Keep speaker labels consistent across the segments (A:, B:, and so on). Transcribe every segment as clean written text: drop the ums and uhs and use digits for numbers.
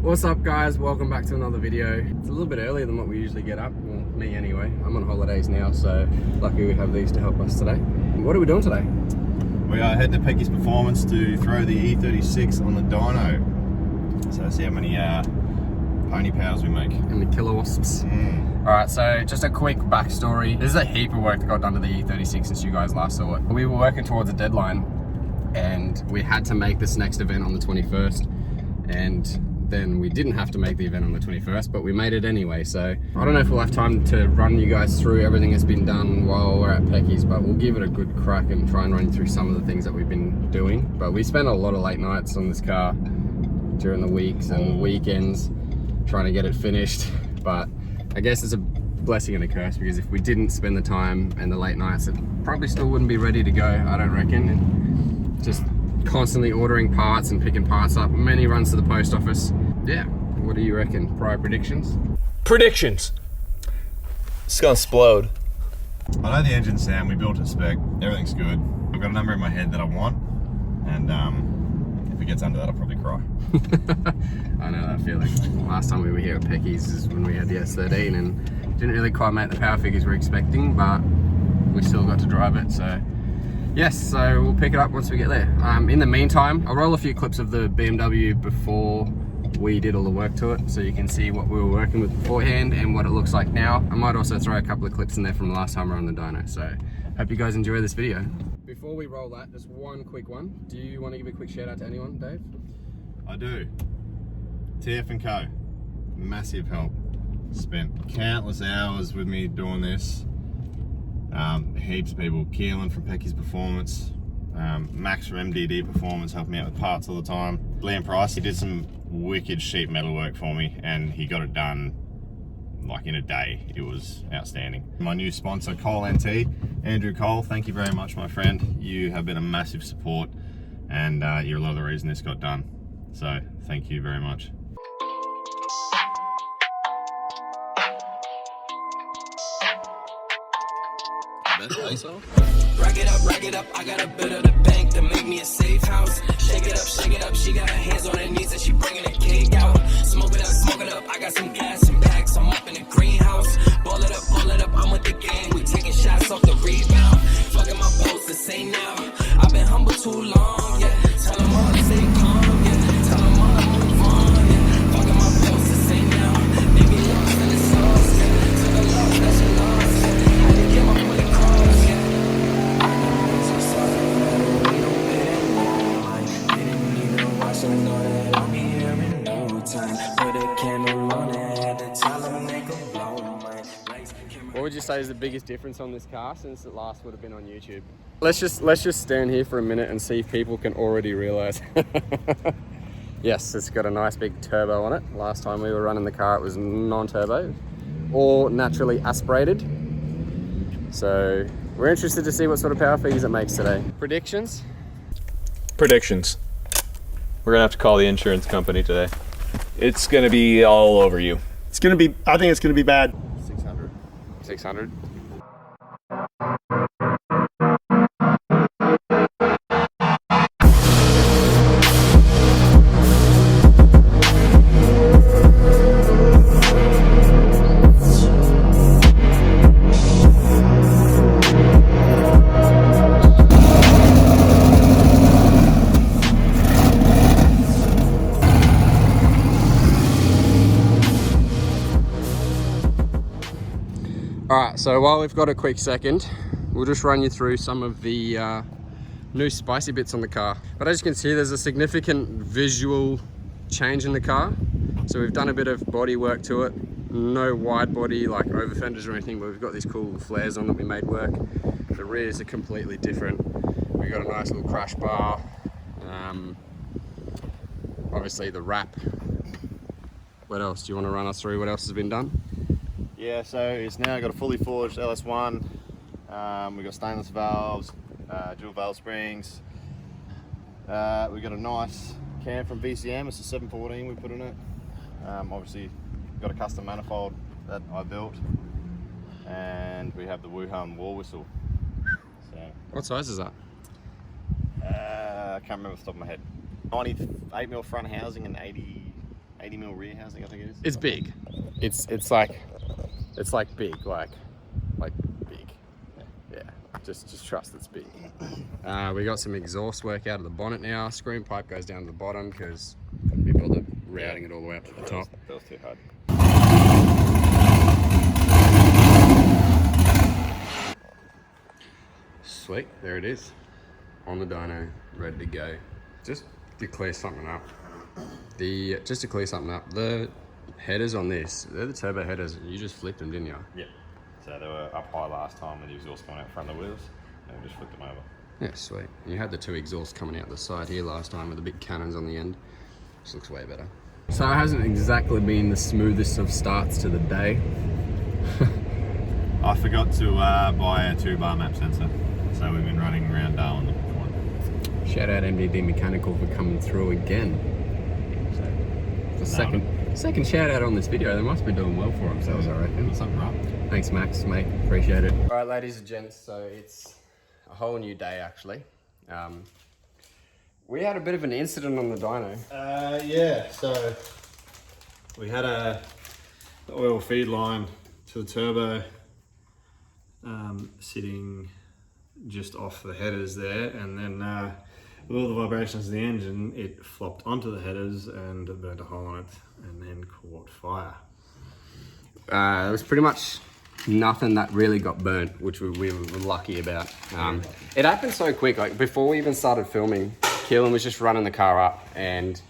A: What's up guys, welcome back to another video. It's a little bit earlier than what we usually get up, well me anyway. I'm on holidays now, so lucky we have these to help us today. What are we doing today?
B: We are heading to Pecky's Performance to throw the E36 on the dyno. So see how many pony powers we make.
A: And the killer wasps. Alright, so just a quick backstory. This is a heap of work that got done to the E36 since you guys last saw it. We were working towards a deadline and we had to make this next event on the 21st, and then we didn't have to make the event on the 21st, but we made it anyway. So I don't know if we'll have time to run you guys through everything that's been done while we're at Pecky's, but we'll give it a good crack and try and run you through some of the things that we've been doing. But we spent a lot of late nights on this car during the weeks and weekends trying to get it finished. But I guess it's a blessing and a curse, because if we didn't spend the time and the late nights, it probably still wouldn't be ready to go, I don't reckon. And just constantly ordering parts and picking parts up, many runs to the post office. Yeah, what do you reckon? Prior predictions?
C: Predictions. It's gonna explode.
B: I know the engine's sound, we built it spec, everything's good. I've got a number in my head that I want, and if it gets under that, I'll probably cry.
A: I know that feeling. Last time we were here at Pecky's is when we had the S13 and didn't really quite make the power figures we were expecting, but we still got to drive it, so yes, so we'll pick it up once we get there. In the meantime, I'll roll a few clips of the BMW before we did all the work to it, so you can see what we were working with beforehand and what it looks like now. I might also throw a couple of clips in there from the last time we were on the dyno, so hope you guys enjoy this video. Before we roll that, just one quick one. Do you want to give a quick shout out to anyone, Dave?
B: I do. TF & Co. Massive help. Spent countless hours with me doing this. Heaps of people. Keelan from Pecky's Performance. Max from MDD Performance helped me out with parts all the time. Liam Price, he did some wicked sheet metal work for me and he got it done like in a day. It was outstanding. My new sponsor, Cole NT, Andrew Cole, thank you very much, my friend. You have been a massive support and you're a lot of the reason this got done. So thank you very much.
D: Rack it up, I got a bit of the bank to make me a safe house. Shake it up, she got her hands on her knees and she bringing a cake out. Smoke it up, I got some gas and packs, I'm up in the greenhouse. Ball it up, I'm with the gang, we taking shots off the rebound. Fucking my post to say now, I've been humble too long, yeah. Tell them all to stay calm, yeah. Tell them all to move on, yeah. Fucking my post to say now, they be lost in the sauce, yeah. Took a loss, that's a loss, yeah. Had to get my point across, yeah.
A: What would you say is the biggest difference on this car since it last would have been on YouTube? Let's just stand here for a minute and see if people can already realize. Yes, it's got a nice big turbo on it. Last time we were running the car, it was non-turbo or naturally aspirated. So we're interested to see what sort of power figures it makes today. Predictions?
C: Predictions. We're gonna have to call the insurance company today. It's gonna be all over you.
E: It's gonna be, I think it's gonna be bad.
B: 600.
A: 600? Alright, so while we've got a quick second, we'll just run you through some of the new spicy bits on the car. But as you can see, there's a significant visual change in the car. So we've done a bit of body work to it. No wide body like over fenders or anything, but we've got these cool flares on that we made work. The rears are completely different. We've got a nice little crash bar. Obviously the wrap. What else? Do you want to run us through what else has been done?
B: Yeah, so it's now got a fully forged LS1. We've got stainless valves, dual valve springs. We've got a nice cam from VCM, it's a 714 we put in it. Obviously got a custom manifold that I built. And we have the Wuhan wall whistle. So,
A: what size is that?
B: I can't remember off the top of my head. 98mm front housing and 80 80mm rear housing, I think it is.
A: It's big. It's like big, like big. Yeah, just trust it's big. We got some exhaust work out of the bonnet now. Screen pipe goes down to the bottom because couldn't be bothered routing it all the way up to the top.
C: That was too hard.
A: Sweet, there it is. On the dyno, ready to go. Just to clear something up. The headers on this, they're the turbo headers. You just flipped them, didn't you?
C: Yeah. So they were up high last time with the exhaust coming out front of the wheels, and we just flipped them over.
A: Yeah, sweet. And you had the two exhausts coming out the side here last time with the big cannons on the end. This looks way better. So it hasn't exactly been the smoothest of starts to the day.
B: I forgot to buy a 2-bar map sensor, so we've been running around Darwin looking for one.
A: Shout out MDD Mechanical for coming through again. So, the second shout out on this video. They must be doing well for themselves, I reckon.
B: Something up.
A: Thanks, Max, mate. Appreciate it. All right, ladies and gents. So it's a whole new day, actually. We had a bit of an incident on the dyno.
E: Yeah, so we had the oil feed line to the turbo sitting just off the headers there, and then with all the vibrations of the engine, it flopped onto the headers and burnt a hole in it and then caught fire.
A: It was pretty much nothing that really got burnt, which we were lucky about. It happened so quick, like before we even started filming, Keelan was just running the car up and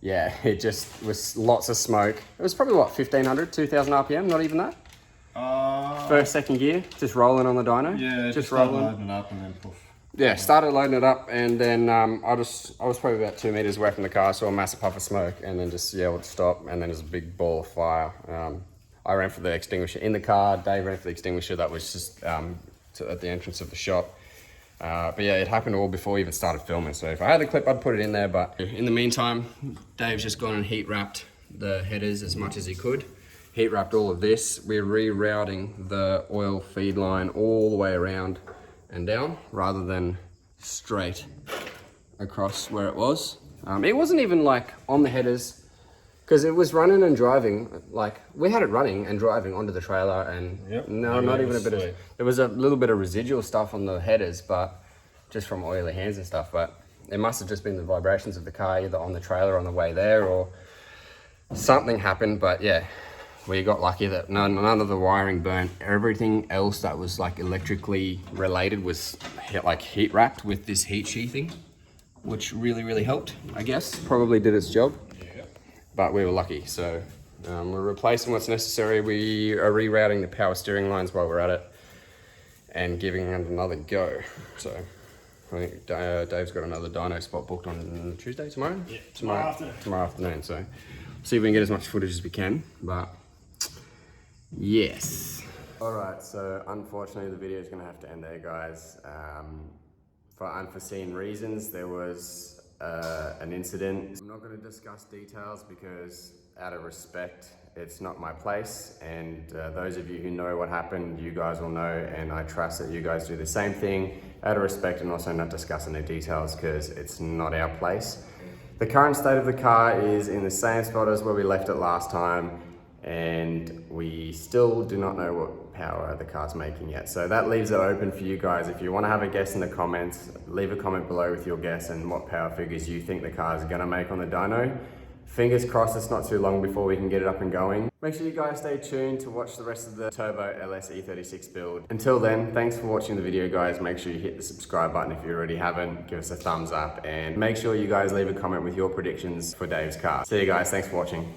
A: yeah, it just was lots of smoke. It was probably what, 1500, 2000 RPM, not even that? First, second gear, just rolling on the dyno.
E: Yeah,
A: just rolling.
E: loading it up and then poof.
A: Yeah, started loading it up and then I was probably about 2 meters away from the car, saw a massive puff of smoke and then just yelled stop, and then there's a big ball of fire. I ran for the extinguisher in the car, Dave ran for the extinguisher that was just at the entrance of the shop. But yeah, it happened all before we even started filming, so if I had the clip I'd put it in there, but in the meantime, Dave's just gone and heat wrapped the headers as much as he could. Heat wrapped all of this. We're rerouting the oil feed line all the way around and down rather than straight across where it was. It wasn't even like on the headers because it was running and driving. Like we had it running and driving onto the trailer and not even a bit of, there was a little bit of residual stuff on the headers, but just from oily hands and stuff, but it must have just been the vibrations of the car either on the trailer on the way there or something happened. But yeah, we got lucky that none of the wiring burnt. Everything else that was like electrically related was like heat wrapped with this heat sheathing, which really helped, I guess. Probably did its job, but we were lucky. So we're replacing what's necessary. We are rerouting the power steering lines while we're at it and giving it another go. So I think Dave's got another dyno spot booked on Tuesday, tomorrow?
E: Yeah,
A: tomorrow afternoon. So see if we can get as much footage as we can, but yes. All right, so unfortunately the video is gonna have to end there, guys. For unforeseen reasons, there was an incident. I'm not gonna discuss details because out of respect, it's not my place. And those of you who know what happened, you guys will know, and I trust that you guys do the same thing out of respect and also not discussing the details because it's not our place. The current state of the car is in the same spot as where we left it last time, and we still do not know what power the car's making yet. So that leaves it open for you guys. If you want to have a guess in the comments, leave a comment below with your guess and what power figures you think the car is gonna make on the dyno. Fingers crossed it's not too long before we can get it up and going. Make sure you guys stay tuned to watch the rest of the Turbo LS E36 build. Until then, thanks for watching the video, guys. Make sure you hit the subscribe button if you already haven't. Give us a thumbs up and make sure you guys leave a comment with your predictions for Dave's car. See you guys, thanks for watching.